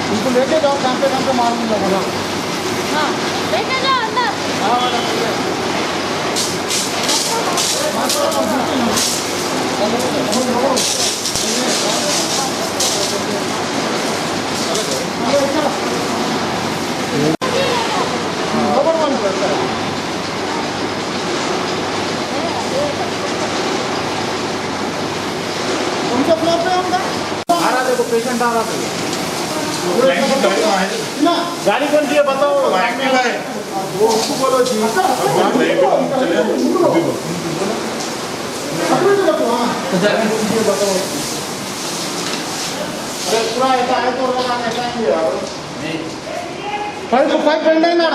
इनको लेके जाओ, काम पे मारूंगा। हाँ, लेके जाओ अंदर। उनके फ्लोर पे होगा। आ रहा देखो, पेशेंट आ रहा था। गाड़ी कौन सी है बताओ। वो उसको बोलो जी। पूरा ऐसा है तो ऐसा ही है। फाइव पेंड है ना।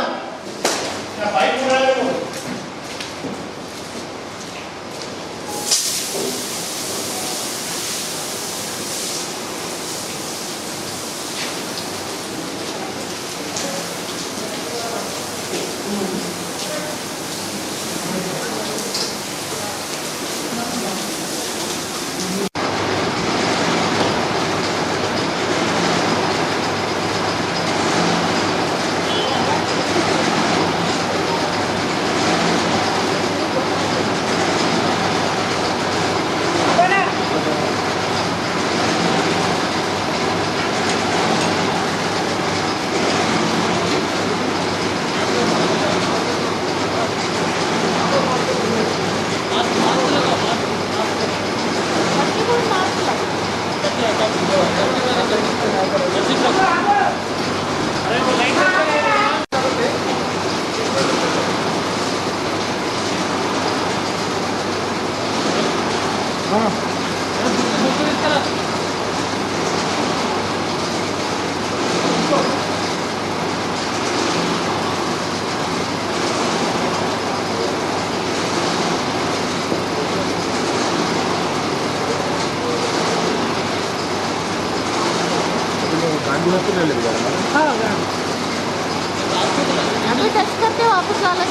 अभी टच करके वापस वाला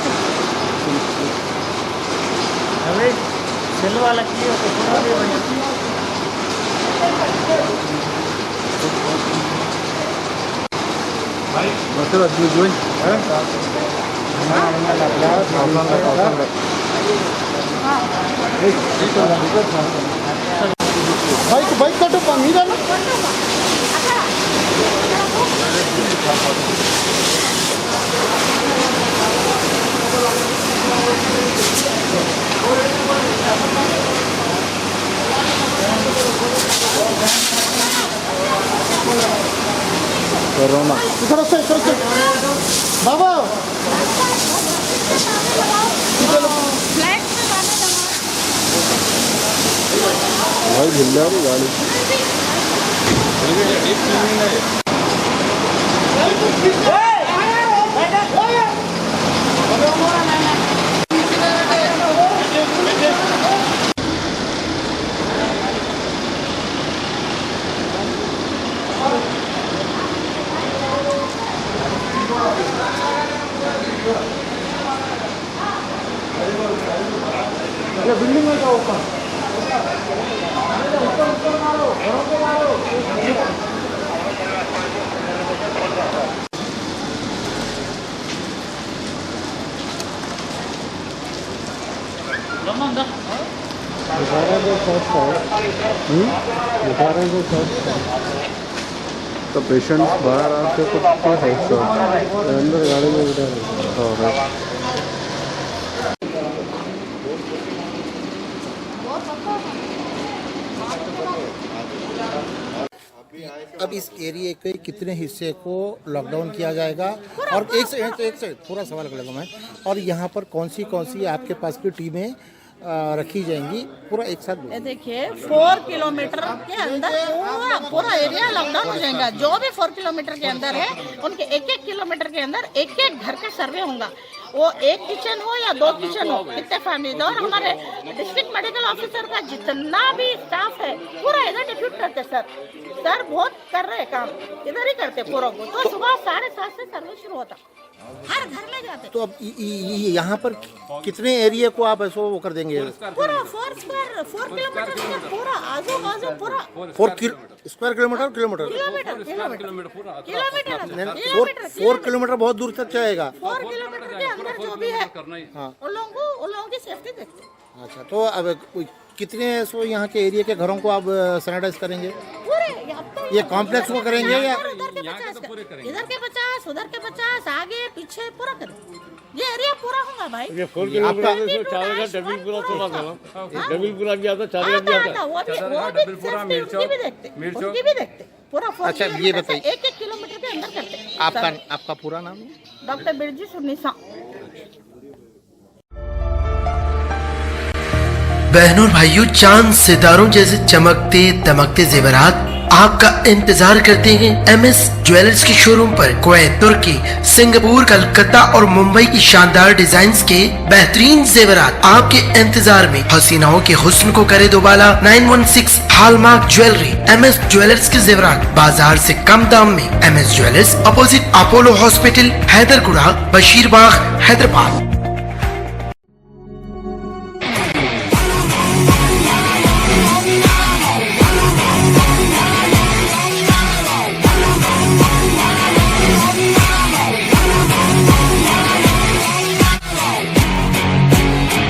सेल वाला की भाई मतलब जोइन बाइक कटो कमी जाना कोरोना इधर से बाबा भाई भिल्ला गाड़ी बिल्डिंग में जाओ ऊपर मारो घरों पे मारो तो पेशेंट्स बाहर आके कुछ अंदर गाड़ी में बैठा अब इस एरिया के कितने हिस्से को लॉकडाउन किया जाएगा और एक से थोड़ा सवाल करूँगा मैं और यहाँ पर कौन सी आपके पास की टीमें रखी जाएंगी पूरा एक साथ ये देखिए 4 किलोमीटर के अंदर पूरा पूरा एरिया लॉकडाउन हो जाएगा। जो भी 4 किलोमीटर के अंदर है उनके एक एक किलोमीटर के अंदर एक एक घर का सर्वे होगा। वो एक किचन हो या 2 किचन हो, कितने फैमिली। और हमारे डिस्ट्रिक्ट मेडिकल ऑफिसर का जितना भी स्टाफ है पूरा इधर डिप्यूट करते सर बहुत कर रहे काम, इधर ही करते पूरा को। तो सुबह 7:30 से सर्वे शुरू होता, हर घर में जाते। तो अब यहाँ पर कितने एरिया को आप ऐसा वो कर देंगे? पूरा 4 किलोमीटर का पूरा आजू बाजू पूरा 4 स्क्वायर किलोमीटर किलोमीटर 4 किलोमीटर बहुत दूर तक जाएगा। 4 किलोमीटर के अंदर जो भी है उन लोगों की सेफ्टी देखते हैं। अच्छा, तो अब कितने सो यहाँ के एरिया के घरों को आप सैनिटाइज करेंगे? पूरे ये कॉम्प्लेक्स को करेंगे या इधर के 50 उधर के 50 आगे पीछे पूरा करें? ये एरिया पूरा होगा भाई। ये 4 किलोमीटर से चालेगा डबलपुरा थोड़ा सा, डबलपुरा भी आता, चालेगा भी आता। वो भी उनकी भी देखते पूरा। अच्छा, ये बताइए एक किलोमीटर के अंदर करते। आपका पूरा नाम? डॉक्टर बिरजू सुन्नीसा। बहनों और भाइयों, चांद सितारों जैसे चमकते दमकते जेवरात आपका इंतजार करते हैं MS ज्वेलर्स के शोरूम पर। कुवैत, तुर्की, सिंगापुर, कलकत्ता और मुंबई की शानदार डिजाइन्स के बेहतरीन जेवरात आपके इंतजार में। हसीनाओं के हुस्न को करे दोबाला। 916 हॉलमार्क ज्वेलरी। MS ज्वेलर्स के जेवरात बाजार से कम दाम में। MS jewellers, opposite Apollo hospital, Hyderguda, Basheerbagh, Hyderabad.